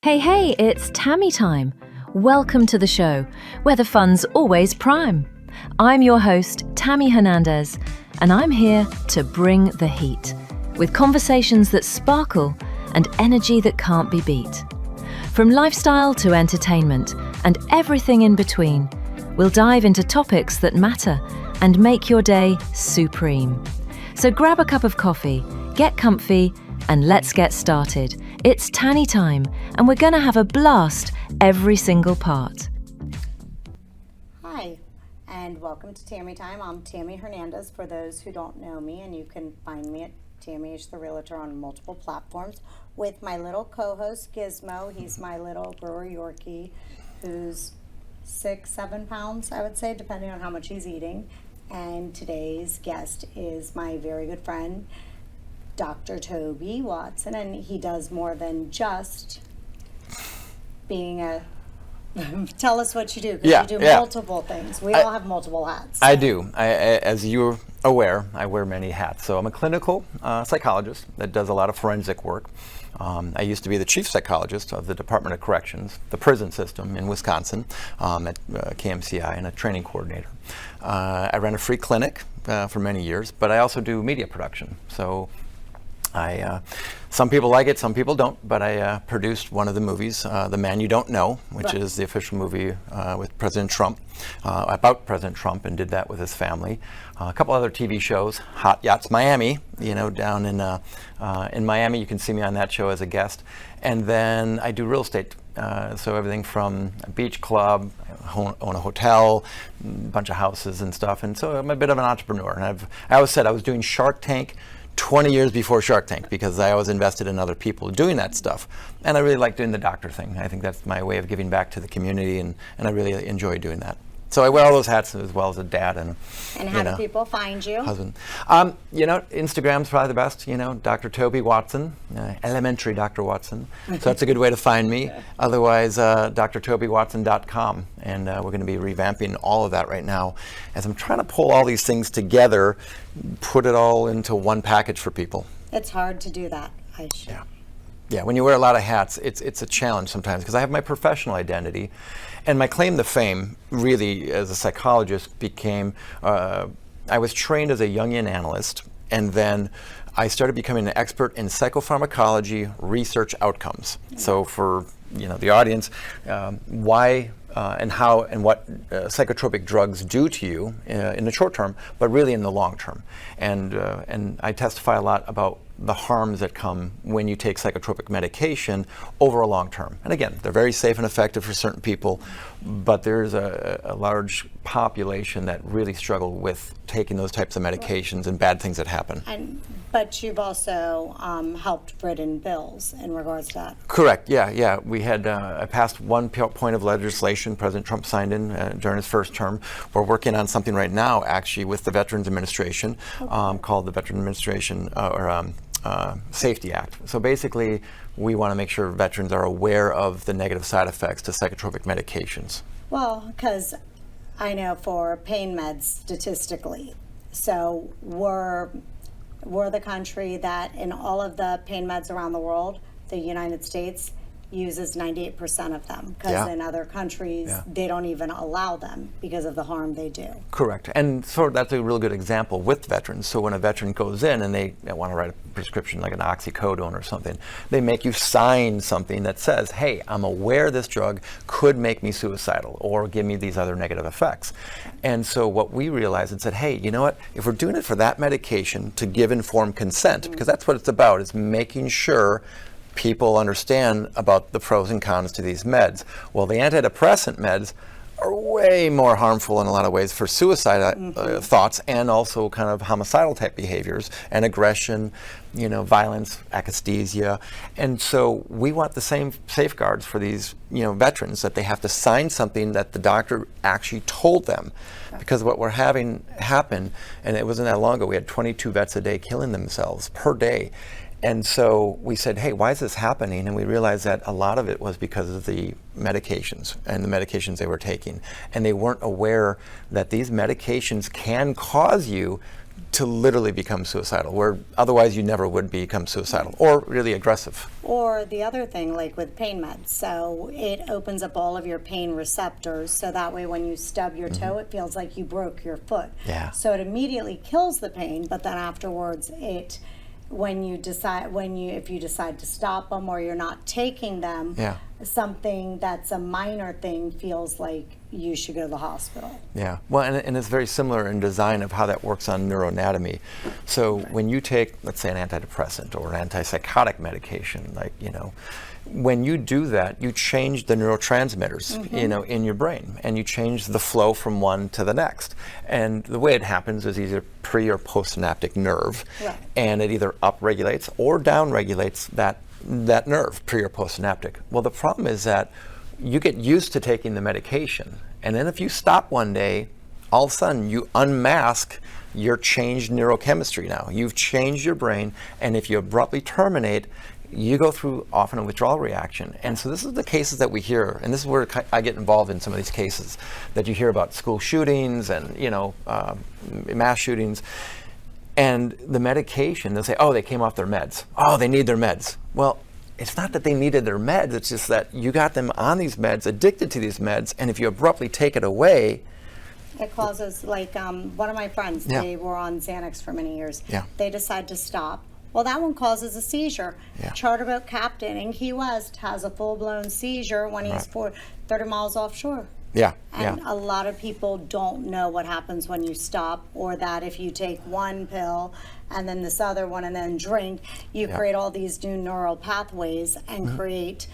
Hey, hey, it's Tammy time. Welcome to the show, where the fun's always prime. I'm your host, Tammy Hernandez, and I'm here to bring the heat, with conversations that sparkle and energy that can't be beat. From lifestyle to entertainment and everything in between, we'll dive into topics that matter and make your day supreme. So grab a cup of coffee, get comfy, and let's get started. It's Tanny time, and we're gonna have a blast every single part. Hi, and welcome to Tammy Time. I'm Tammy Hernandez, for those who don't know me, and you can find me at Tammy H the Realtor on multiple platforms with my little co-host Gizmo. He's my little brewer Yorkie, who's 6-7 pounds, I would say, depending on how much he's eating. And today's guest is my very good friend, Dr. Toby Watson, and he does more than just being a... Tell us what you do, because you do multiple things. We all have multiple hats. So. I do. As you're aware, I wear many hats. So I'm a clinical psychologist that does a lot of forensic work. I used to be the chief psychologist of the Department of Corrections, the prison system in Wisconsin, at KMCI, and a training coordinator. I ran a free clinic for many years, but I also do media production. So some people like it, some people don't, but I produced one of the movies, The Man You Don't Know, which is the official movie with President Trump, about President Trump, and did that with his family. A couple other TV shows, Hot Yachts Miami, down in Miami. You can see me on that show as a guest. And then I do real estate, so everything from a beach club, own a hotel, a bunch of houses and stuff. And so I'm a bit of an entrepreneur. And I always said I was doing Shark Tank 20 years before Shark Tank, because I was invested in other people doing that stuff. And I really like doing the doctor thing. I think that's my way of giving back to the community, and I really enjoy doing that. So I wear all those hats as well as a dad and how do people find you? Husband. Instagram's probably the best, Dr. Toby Watson, elementary Dr. Watson. So that's a good way to find me. Otherwise, drtobywatson.com. And we're going to be revamping all of that right now as I'm trying to pull all these things together, put it all into one package for people. It's hard to do that. Yeah, when you wear a lot of hats, it's a challenge sometimes, because I have my professional identity, and my claim to fame, really, as a psychologist, became, I was trained as a Jungian analyst, and then I started becoming an expert in psychopharmacology research outcomes. So for the audience, why and how and what psychotropic drugs do to you in the short term, but really in the long term. And I testify a lot about the harms that come when you take psychotropic medication over a long term. And again, they're very safe and effective for certain people, but there's a large population that really struggle with taking those types of medications and bad things that happen. But you've also helped ridden bills in regards to that. Correct, yeah. We had, I passed one point of legislation President Trump signed in during his first term. We're working on something right now, actually, with the Veterans Administration, called the Veterans Administration, Safety Act. So basically, we want to make sure veterans are aware of the negative side effects to psychotropic medications. Well, because I know for pain meds, statistically, so we're the country that in all of the pain meds around the world, the United States uses 98% of them, because in other countries they don't even allow them because of the harm they do. Correct. And so that's a real good example with veterans. So when a veteran goes in and they want to write a prescription like an oxycodone or something, they make you sign something that says, hey, I'm aware this drug could make me suicidal or give me these other negative effects. And so what we realized and said, hey, you know what, if we're doing it for that medication, to give informed consent, because that's what it's about, is making sure people understand about the pros and cons to these meds. Well, the antidepressant meds are way more harmful in a lot of ways for suicide thoughts, and also kind of homicidal type behaviors and aggression, violence, akathisia. And so we want the same safeguards for these, veterans, that they have to sign something that the doctor actually told them. Because what we're having happen, and it wasn't that long ago, we had 22 vets a day killing themselves per day. And so we said, hey, why is this happening? And we realized that a lot of it was because of the medications and the medications they were taking. And they weren't aware that these medications can cause you to literally become suicidal, where otherwise you never would become suicidal or really aggressive. Or the other thing, like with pain meds, so it opens up all of your pain receptors, so that way when you stub your toe, it feels like you broke your foot. Yeah. So it immediately kills the pain, but then afterwards if you decide to stop them or you're not taking them, Yeah. something that's a minor thing feels like you should go to the hospital. Yeah, well, and it's very similar in design of how that works on neuroanatomy. So when you take, let's say, an antidepressant or an antipsychotic medication, like, when you do that, you change the neurotransmitters, in your brain, and you change the flow from one to the next. And the way it happens is either pre or postsynaptic nerve, Right. and it either upregulates or downregulates that nerve, pre or postsynaptic. Well, the problem is that you get used to taking the medication, and then if you stop one day, all of a sudden you unmask your changed neurochemistry now. You've changed your brain, and if you abruptly terminate, you go through often a withdrawal reaction. And so this is the cases that we hear, and this is where I get involved in some of these cases that you hear about school shootings and mass shootings. And the medication, they'll say, oh, they came off their meds. Oh, they need their meds. Well, it's not that they needed their meds, it's just that you got them on these meds, addicted to these meds, and if you abruptly take it away, it causes, like, one of my friends, they were on Xanax for many years. Yeah. They decide to stop. Well, that one causes a seizure. Yeah. Charter boat captain in Key West has a full-blown seizure when he's 30 miles offshore. Yeah, And a lot of people don't know what happens when you stop, or that if you take one pill and then this other one and then drink, you create all these new neural pathways and create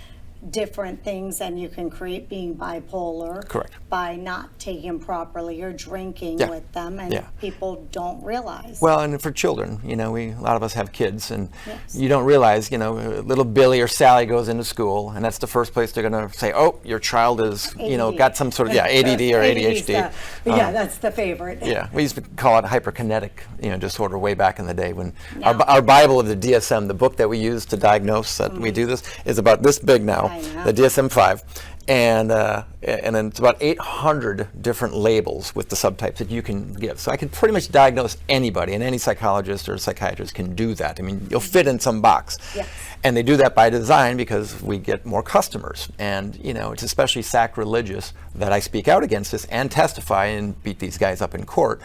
different things, and you can create being bipolar. Correct. By not taking properly or drinking with them, and people don't realize. Well, and for children, a lot of us have kids, and you don't realize, little Billy or Sally goes into school, and that's the first place they're going to say, oh, your child is, got some sort of, ADD or ADHD. That's the favorite. Yeah, we used to call it hyperkinetic, disorder way back in the day when our Bible of the DSM, the book that we use to diagnose that we do this, is about this big now, the DSM-5. And then it's about 800 different labels with the subtypes that you can give. So I can pretty much diagnose anybody, and any psychologist or psychiatrist can do that. I mean, you'll fit in some box. Yes. And they do that by design because we get more customers. And, it's especially sacrilegious that I speak out against this and testify and beat these guys up in court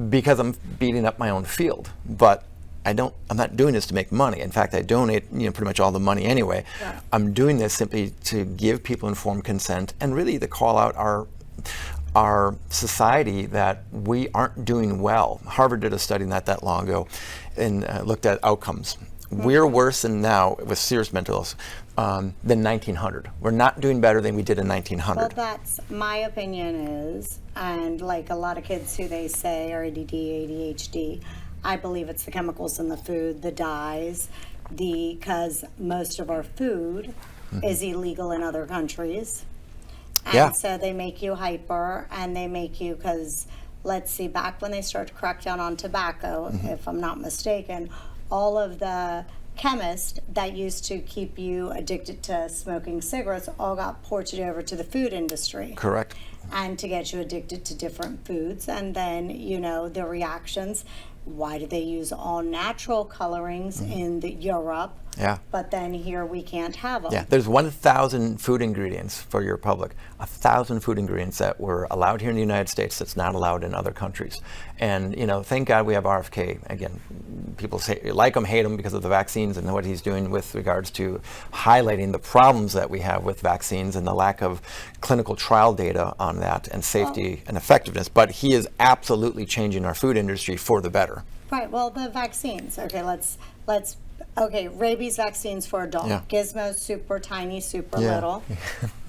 because I'm beating up my own field. But I'm not doing this to make money. In fact, I donate, pretty much all the money anyway. Yeah. I'm doing this simply to give people informed consent and really to call out our society that we aren't doing well. Harvard did a study not that long ago and looked at outcomes. We're worse than now with serious mental illness than 1900. We're not doing better than we did in 1900. Well, that's my opinion is, and like a lot of kids who they say are ADD, ADHD, I believe it's the chemicals in the food, the dyes, because most of our food is illegal in other countries. And so they make you hyper, and they make you, because let's see, back when they started to crack down on tobacco, if I'm not mistaken, all of the chemists that used to keep you addicted to smoking cigarettes all got ported over to the food industry. Correct. And to get you addicted to different foods, and then, the reactions. Why do they use all natural colorings in Europe? Yeah. But then here we can't have them. Yeah, there's 1,000 food ingredients for your public. 1,000 food ingredients that were allowed here in the United States that's not allowed in other countries. And, thank God we have RFK. Again, people say like him, hate him because of the vaccines and what he's doing with regards to highlighting the problems that we have with vaccines and the lack of clinical trial data on that and safety and effectiveness. But he is absolutely changing our food industry for the better. Right. Well, the vaccines. Okay, okay, rabies vaccines for adults. Yeah. Gizmo's super tiny, super little.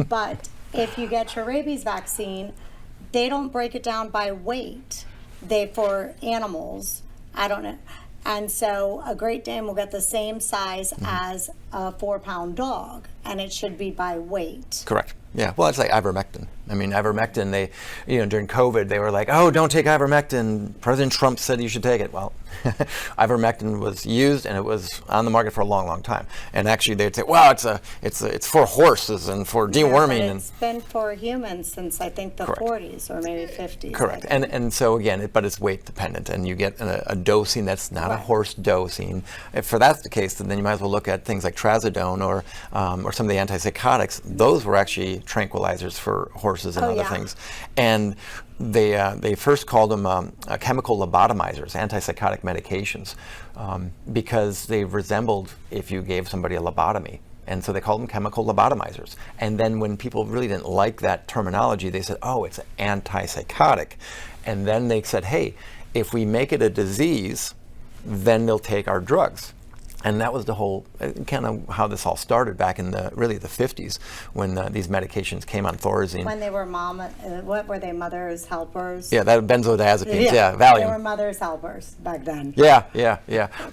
But if you get your rabies vaccine, they don't break it down by weight. For animals, I don't know. And so a Great Dane will get the same size as a 4-pound dog. and it should be by weight. Correct. Yeah. Well, it's like ivermectin. I mean, ivermectin, they, during COVID, they were like, oh, don't take ivermectin. President Trump said you should take it. Well, ivermectin was used and it was on the market for a long, long time. And actually they'd say, well, it's for horses and for deworming. But it's been for humans since I think the Correct. 40s or maybe 50s. Correct. And so again, but it's weight dependent, and you get a dosing that's not a horse dosing. If that's the case, then you might as well look at things like trazodone or some of the antipsychotics. Those were actually tranquilizers for horses and other things. And they first called them chemical lobotomizers, antipsychotic medications, because they resembled if you gave somebody a lobotomy. And so they called them chemical lobotomizers. And then when people really didn't like that terminology, they said, oh, it's antipsychotic. And then they said, hey, if we make it a disease, then they'll take our drugs. And that was the whole, kind of how this all started back in the 50s when these medications came on, Thorazine. When they were what were they, mother's helpers? Yeah, that benzodiazepines, Valium. They were mother's helpers back then. Yeah.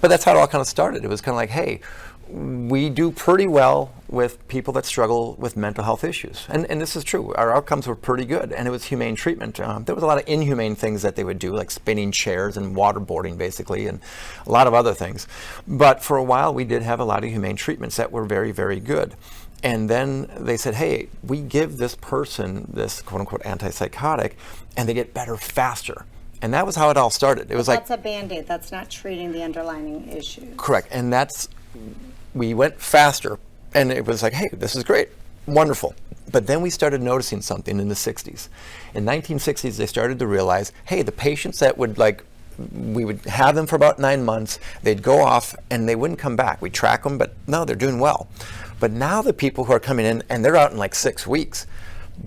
But that's how it all kind of started. It was kind of like, hey, we do pretty well with people that struggle with mental health issues. And this is true. Our outcomes were pretty good, and it was humane treatment. There was a lot of inhumane things that they would do, like spinning chairs and waterboarding, basically, and a lot of other things. But for a while, we did have a lot of humane treatments that were very, very good. And then they said, hey, we give this person this quote-unquote antipsychotic, and they get better faster. And that was how it all started. It was That's a Band-Aid. That's not treating the underlying issue. Correct. And we went faster, and it was like, hey, this is great, wonderful. But then we started noticing something in the 60s. In 1960s, they started to realize, hey, the patients that we would have them for about 9 months, they'd go off and they wouldn't come back. We'd track them, but no, they're doing well. But now the people who are coming in, and they're out in like 6 weeks,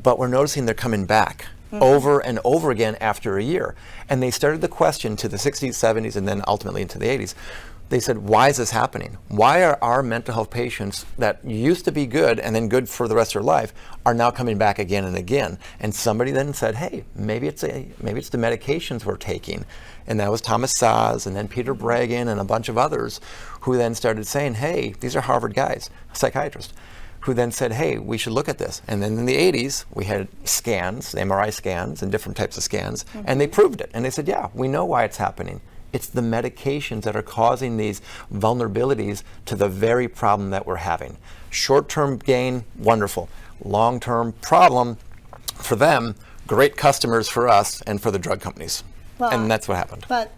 but we're noticing they're coming back over and over again after a year. And they started the question to the 60s, 70s, and then ultimately into the 80s. They said, why is this happening? Why are our mental health patients that used to be good and then good for the rest of their life are now coming back again and again? And somebody then said, hey, maybe it's the medications we're taking. And that was Thomas Saz and then Peter Breggin and a bunch of others who then started saying, hey, these are Harvard guys, psychiatrists, who then said, hey, we should look at this. And then in the 80s, we had scans, MRI scans and different types of scans, and they proved it. And they said, yeah, we know why it's happening. It's the medications that are causing these vulnerabilities to the very problem that we're having. Short-term gain, wonderful. Long-term problem for them, great customers for us and for the drug companies. Well, and that's what happened. But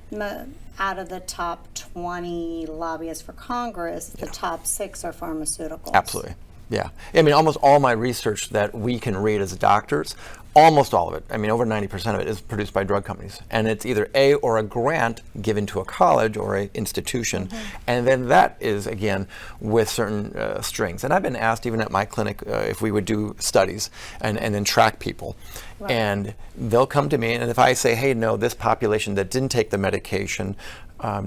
out of the top 20 lobbyists for Congress, the top 6 are pharmaceuticals. Absolutely. Yeah. I mean, almost all my research that we can read as doctors, almost all of it, I mean, over 90% of it is produced by drug companies. And it's either a grant given to a college or an institution. And then that is, again, with certain strings. And I've been asked, even at my clinic, if we would do studies and then track people. Right. And they'll come to me, and if I say, hey, no, this population that didn't take the medication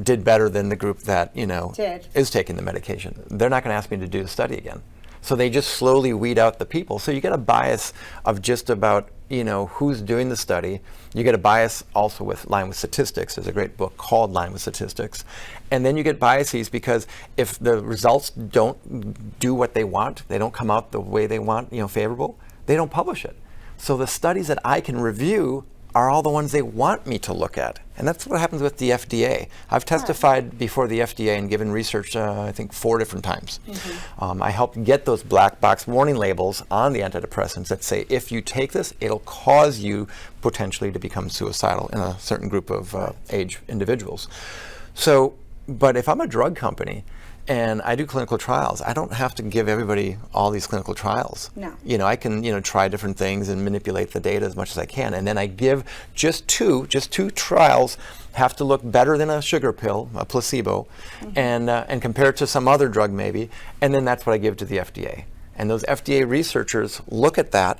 did better than the group that, is taking the medication, they're not going to ask me to do the study again. So they just slowly weed out the people. So you get a bias of just about, who's doing the study. You get a bias also with line with statistics. There's a great book called Line with Statistics. And then you get biases because if the results don't do what they want, they don't come out the way they want, favorable, they don't publish it. So the studies that I can review are all the ones they want me to look at. And that's what happens with the FDA. I've testified before the FDA and given research, I think, 4 different times. I helped get those black box warning labels on the antidepressants that say, if you take this, it'll cause you potentially to become suicidal in a certain group of age individuals. So, but if I'm a drug company, and I do clinical trials, I don't have to give everybody all these clinical trials. No. I can, try different things and manipulate the data as much as I can. And then I give just two trials have to look better than a sugar pill, a placebo, and compare it to some other drug maybe. And then that's what I give to the FDA. And those FDA researchers look at that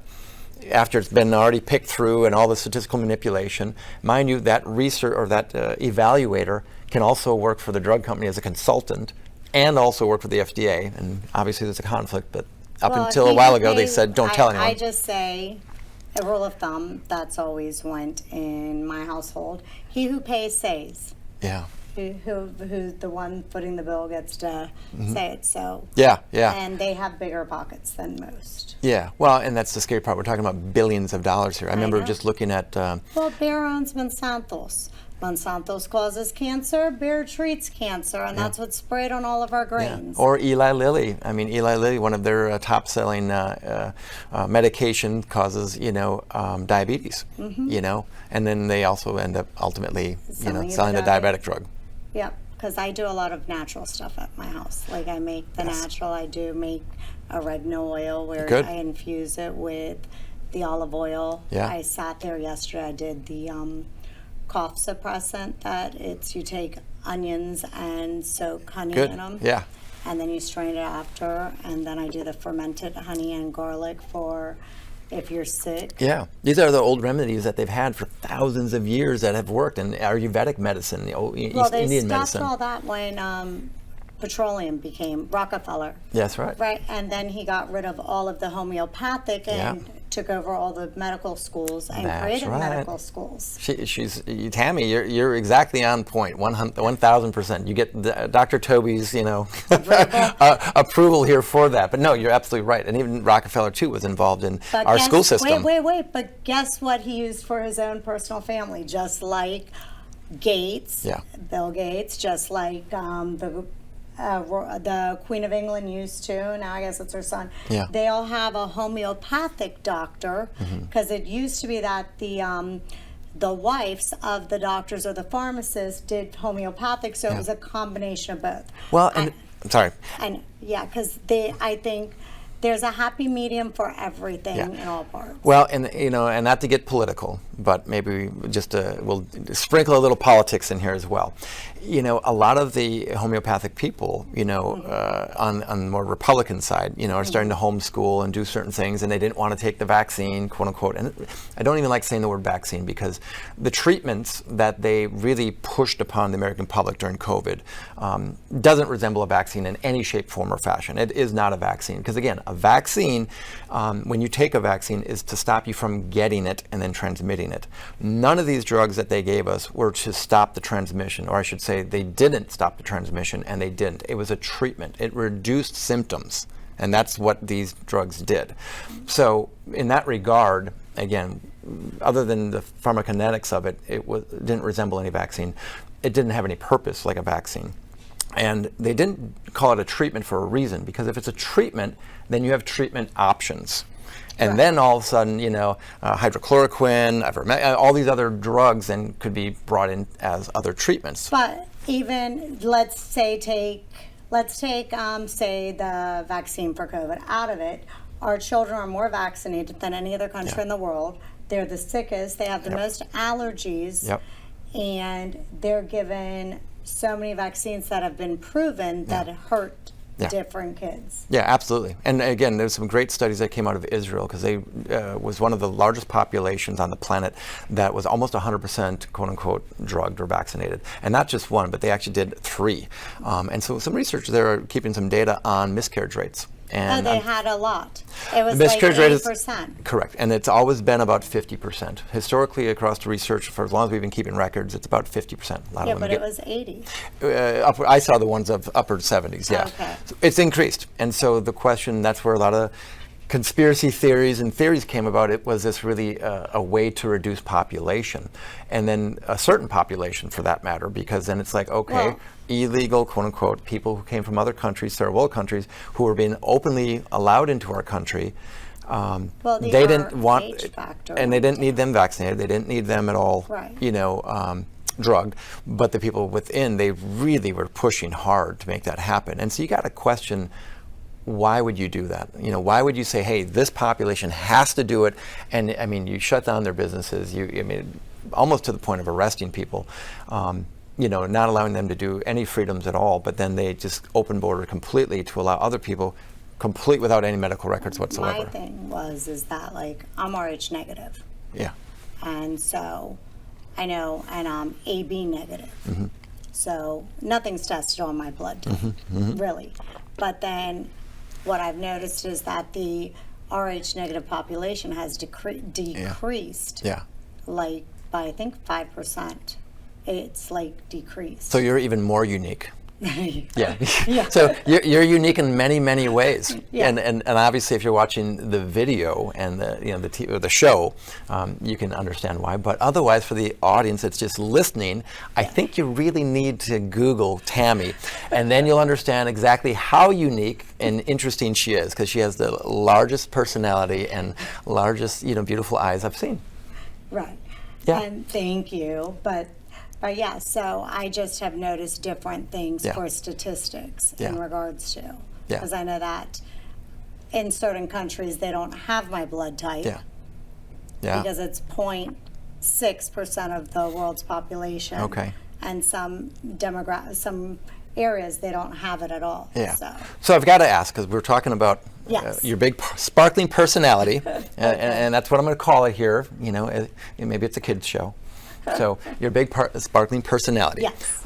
after it's been already picked through and all the statistical manipulation. Mind you, that research or that evaluator can also work for the drug company as a consultant and also work for the FDA, and obviously there's a conflict, but until a while ago they said don't tell anyone. I just say, a rule of thumb, that's always went in my household. He who pays, saves. Yeah. who's the one footing the bill gets to say it. So Yeah. and they have bigger pockets than most. Yeah, well, and that's the scary part. We're talking about billions of dollars here. I remember know. just looking at. Well, Bayer owns Monsanto's. Monsanto's causes cancer. Bayer treats cancer, and that's what's sprayed on all of our grains. Or Eli Lilly. I mean, Eli Lilly, one of their top-selling medication causes, diabetes. And then they also end up ultimately, selling the diabetic drug. Yep, because I do a lot of natural stuff at my house. Like I make the natural. I do make oregano oil where I infuse it with the olive oil. Yeah. I sat there yesterday. I did the cough suppressant that you take onions and soak honey in them. Yeah. And then you strain it after. And then I do the fermented honey and garlic for if you're sick. Yeah. These are the old remedies that they've had for thousands of years that have worked, and Ayurvedic medicine, the old East Indian medicine. Well, they stopped all that when petroleum became Rockefeller. That's right. Right, and then he got rid of all of the homeopathic and took over all the medical schools and created medical schools. Tammy, you're exactly on point, 1,000%. You get Dr. Toby's, approval here for that. But no, you're absolutely right. And even Rockefeller too was involved in our school system. Wait. But guess what he used for his own personal family? Just like Gates, Bill Gates, just like the Queen of England used to. Now I guess it's her son. Yeah. They all have a homeopathic doctor because it used to be that the wives of the doctors or the pharmacists did homeopathic, so it was a combination of both. Well, I'm sorry. And because I think there's a happy medium for everything in all parts. Well, and and not to get political, but maybe we'll sprinkle a little politics in here as well. A lot of the homeopathic people, on the more Republican side, are starting to homeschool and do certain things, and they didn't want to take the vaccine, quote unquote. And I don't even like saying the word vaccine because the treatments that they really pushed upon the American public during COVID doesn't resemble a vaccine in any shape, form, or fashion. It is not a vaccine because, again, a vaccine, when you take a vaccine, is to stop you from getting it and then transmitting it. None of these drugs that they gave us were to stop the transmission, or I should say they didn't stop the transmission, and they didn't. It was a treatment. It reduced symptoms, and that's what these drugs did. So in that regard, again, other than the pharmacokinetics of it, it didn't resemble any vaccine. It didn't have any purpose like a vaccine. And they didn't call it a treatment for a reason, because if it's a treatment, then you have treatment options. And then all of a sudden, hydrochloroquine, all these other drugs then could be brought in as other treatments. But even, let's take say the vaccine for COVID out of it. Our children are more vaccinated than any other country in the world. They're the sickest. They have the most allergies. And they're given so many vaccines that have been proven that hurt different kids. Yeah, absolutely. And again, there's some great studies that came out of Israel, because they was one of the largest populations on the planet that was almost 100% quote unquote drugged or vaccinated. And not just one, but they actually did 3. And so some research there are keeping some data on miscarriage rates. And they had a lot. It was miscarriage like 8%. Correct. And it's always been about 50%. Historically, across the research, for as long as we've been keeping records, it's about 50%. But it was 80. I saw the ones of upper 70s, Okay. So it's increased. And so the question, that's where a lot of conspiracy theories and theories came about. It was this really a way to reduce population, and then a certain population for that matter, because then it's like, okay, illegal, quote unquote, people who came from other countries, third world countries, who were being openly allowed into our country. They didn't want, and they didn't need them vaccinated. They didn't need them at all, drugged. But the people within, they really were pushing hard to make that happen. And so you got to question, why would you do that? Why would you say, hey, this population has to do it? And I mean, you shut down their businesses. Almost to the point of arresting people. Not allowing them to do any freedoms at all. But then they just open border completely to allow other people, complete without any medical records whatsoever. My thing is that I'm Rh negative. Yeah. And so I know, and I'm AB negative. So nothing's tested on my blood type, really. But then what I've noticed is that the Rh negative population has decreased, by I think 5%. it's like decreased. So you're even more unique. Yeah. Yeah. So you're unique in many, many ways. Yeah. And obviously, if you're watching the video and the show, you can understand why. But otherwise, for the audience that's just listening, I think you really need to Google Tammy, and then you'll understand exactly how unique and interesting she is, because she has the largest personality and largest, beautiful eyes I've seen. Right. Yeah. And thank you. But yeah, so I just have noticed different things for statistics in regards to. Yeah. Because I know that in certain countries they don't have my blood type. Yeah. Yeah. Because it's 0.6% of the world's population. Okay. And some areas they don't have it at all. Yeah. So So I've got to ask, because we're talking about your big sparkling personality, and that's what I'm going to call it here. Maybe it's a kids show. So your big sparkling personality. Yes.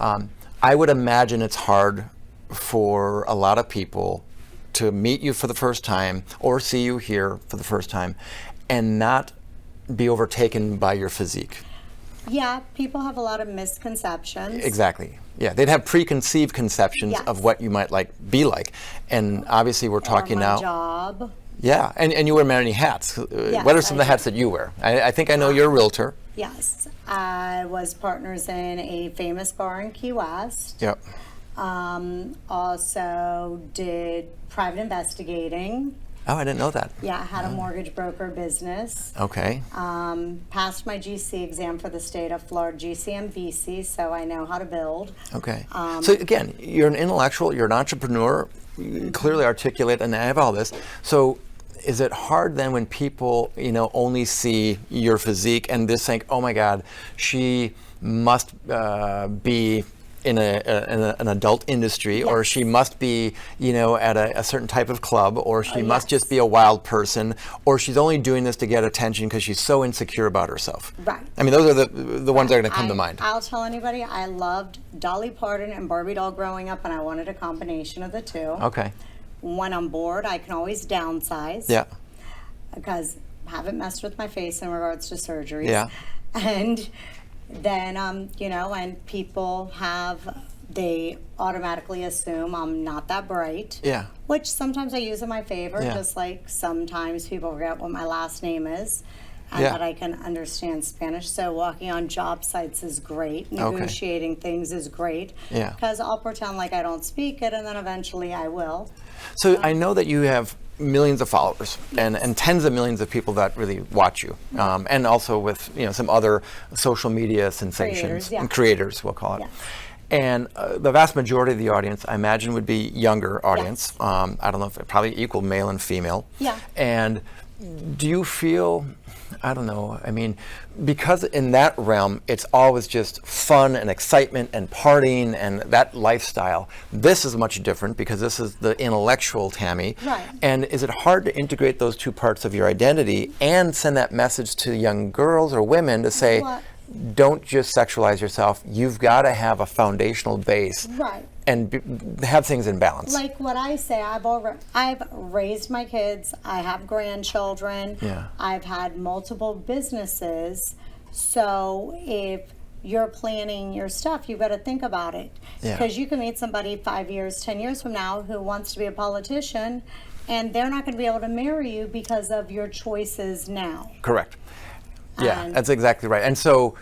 I would imagine it's hard for a lot of people to meet you for the first time or see you here for the first time and not be overtaken by your physique. Yeah, people have a lot of misconceptions. Exactly. Yeah, they'd have preconceived conceptions of what you might be like. And obviously we're talking or my now. job. Yeah, and you wear many hats. What are some of the hats that you wear? I think I know you're a realtor. Yes, I was partners in a famous bar in Key West. Yep. Also did private investigating. Oh, I didn't know that. Yeah, I had a mortgage broker business. Okay. Passed my GC exam for the state of Florida, GCMVC, so I know how to build. Okay. So again, you're an intellectual, you're an entrepreneur, you clearly articulate, and I have all this. So is it hard then when people, only see your physique and just think, oh my God, she must be in an adult industry, or she must be, at a certain type of club, or she must just be a wild person, or she's only doing this to get attention because she's so insecure about herself? Right. I mean, those are the ones that are going to come to mind. I'll tell anybody, I loved Dolly Parton and Barbie doll growing up, and I wanted a combination of the two. Okay. When I'm bored, I can always downsize. Yeah. Because I haven't messed with my face in regards to surgeries. Yeah. And then, and people they automatically assume I'm not that bright. Yeah. Which sometimes I use in my favor, Yeah. just like sometimes people forget what my last name is. And that I can understand Spanish. So walking on job sites is great. Negotiating things is great. Yeah. Because I'll pretend like I don't speak it, and then eventually I will. So I know that you have millions of followers and tens of millions of people that really watch you, and also with some other social media sensations, creators, we'll call it. Yes. And the vast majority of the audience, I imagine, would be younger audience. Yes. I don't know if probably equal male and female. Yeah. And do you feel, I don't know, I mean, because in that realm, it's always just fun and excitement and partying and that lifestyle. This is much different because this is the intellectual Tammy. Right. And is it hard to integrate those two parts of your identity and send that message to young girls or women to say, don't just sexualize yourself. You've got to have a foundational base. Right. And have things in balance. Like what I say, I've raised my kids. I have grandchildren. Yeah. I've had multiple businesses. So if you're planning your stuff, you've got to think about it. Yeah. Because you can meet somebody 5 years, 10 years from now who wants to be a politician, and they're not going to be able to marry you because of your choices now. Correct. Yeah, And that's exactly right. And so,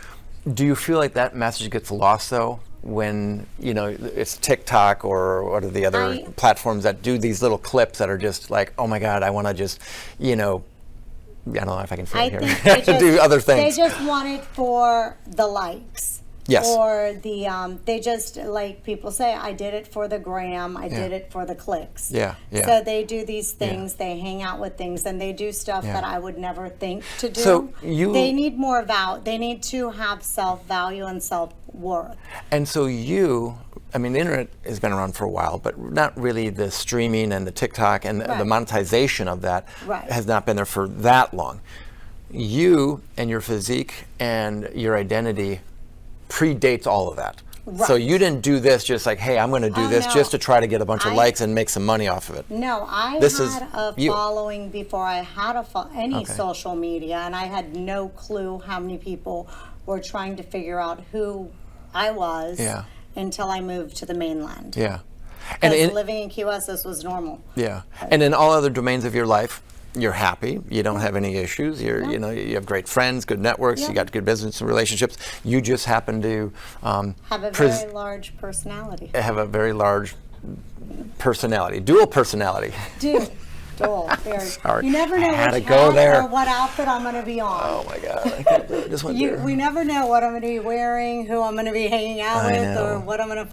do you feel like that message gets lost though when it's TikTok or what are the other platforms that do these little clips that are just like, oh my God, I want to just, I don't know if I can say it here, do other things. They just want it for the likes. Yes. Or they just, like people say, I did it for the gram, I did it for the clicks. Yeah, yeah. So they do these things, they hang out with things, and they do stuff that I would never think to do. So they need more they need to have self-value and self-worth. And so I mean, the internet has been around for a while, but not really the streaming and the TikTok and the monetization of that has not been there for that long. You and your physique and your identity predates all of that. Right. So you didn't do this just like, hey, I'm going to do this just to try to get a bunch of likes and make some money off of it. No, I had a following before I had any social media, and I had no clue how many people were trying to figure out who I was Yeah. until I moved to the mainland. Yeah. Because living in Key West, this was normal. Yeah. And in all other domains of your life, you're happy. You don't have any issues. You know, you have great friends, good networks. Yeah. You got good business relationships. You just happen to Have a very large personality. have a very large personality, dual personality. Dude. Dull. Very. Sorry. You never know I had which to go hat there. or what outfit I'm going to be on. Oh my God! I can't believe I just went there. We never know what I'm going to be wearing, who I'm going to be hanging out I with, know. or what I'm going to.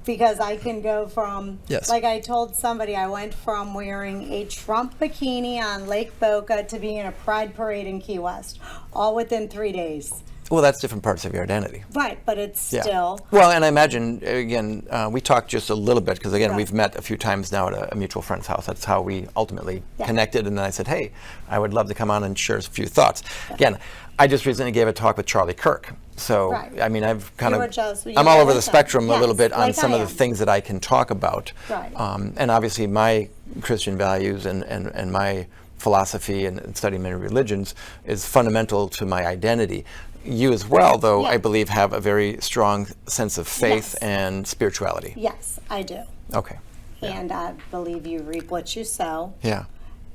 Because I can go from, Yes. like I told somebody, I went from wearing a Trump bikini on Lake Boca to being in a pride parade in Key West, all within 3 days. Well, that's different parts of your identity. Right, but it's Yeah. still. Well, and I imagine, again, we talked just a little bit, because again, Right. we've met a few times now at a mutual friend's house. That's how we ultimately Yeah. connected. And then I said, hey, I would love to come on and share a few thoughts. Again, I just recently gave a talk with Charlie Kirk. So, Right. I mean, I've kind You of, were just- you I'm were all over the with them. spectrum a little Yes, bit on like some I of the am. things that I can talk about. Right. And obviously my Christian values and my philosophy and studying many religions is fundamental to my identity. You as well, though, Yeah. I believe, have a very strong sense of faith Yes. and spirituality. Yes, I do. Okay. And I believe you reap what you sow. Yeah.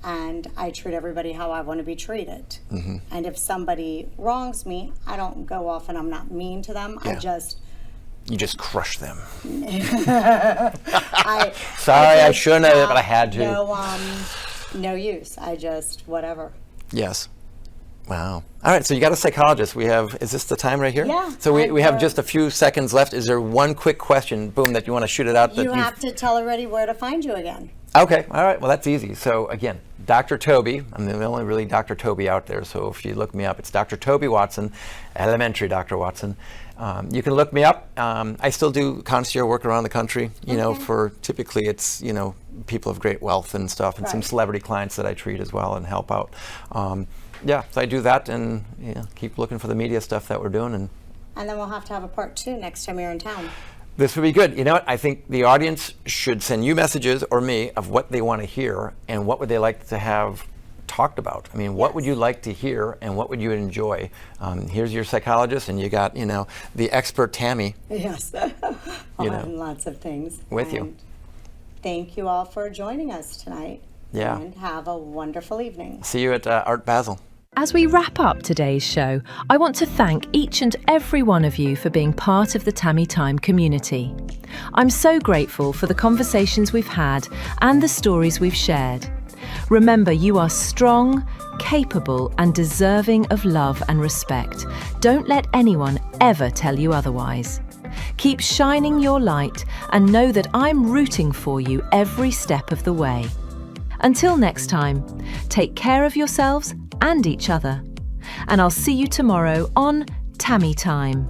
And I treat everybody how I want to be treated. Mm-hmm. And if somebody wrongs me, I don't go off and I'm not mean to them. Yeah. I just, You just crush them. I Sorry, I just, shouldn't have, but I had to. No use. I just, whatever. Yes. Wow. All right, so you got a psychologist. We have, is this the time right here? Yeah, So we have I've, just a few seconds left. Is there one quick question, boom, that you want to shoot it out? That You have to tell everybody where to find you again. Okay, all right, well, that's easy. So again, Dr. Toby, I'm the only really Dr. Toby out there, so if you look me up, it's Dr. Toby Watson, elementary Dr. Watson. You can look me up. I still do concierge work around the country, you know, for typically it's, you know, people of great wealth and stuff, and some Right. celebrity clients that I treat as well and help out. Yeah, so I do that, and you know, keep looking for the media stuff that we're doing. And And then we'll have to have a part 2 next time you're in town. this would be good. You know what? I think the audience should send you messages or me of what they want to hear and what would they like to have talked about. I mean, what would you like to hear and what would you enjoy? Here's your psychologist, and you got, you know, the expert Tammy. Yes. You know, On lots of things. with you. And thank you all for joining us tonight. Yeah. And have a wonderful evening. See you at Art Basel. As we wrap up today's show, I want to thank each and every one of you for being part of the Tammy Time community. I'm so grateful for the conversations we've had and the stories we've shared. Remember, you are strong, capable, and deserving of love and respect. Don't let anyone ever tell you otherwise. Keep shining your light and know that I'm rooting for you every step of the way. Until next time, take care of yourselves and each other. And I'll see you tomorrow on Tammy Time.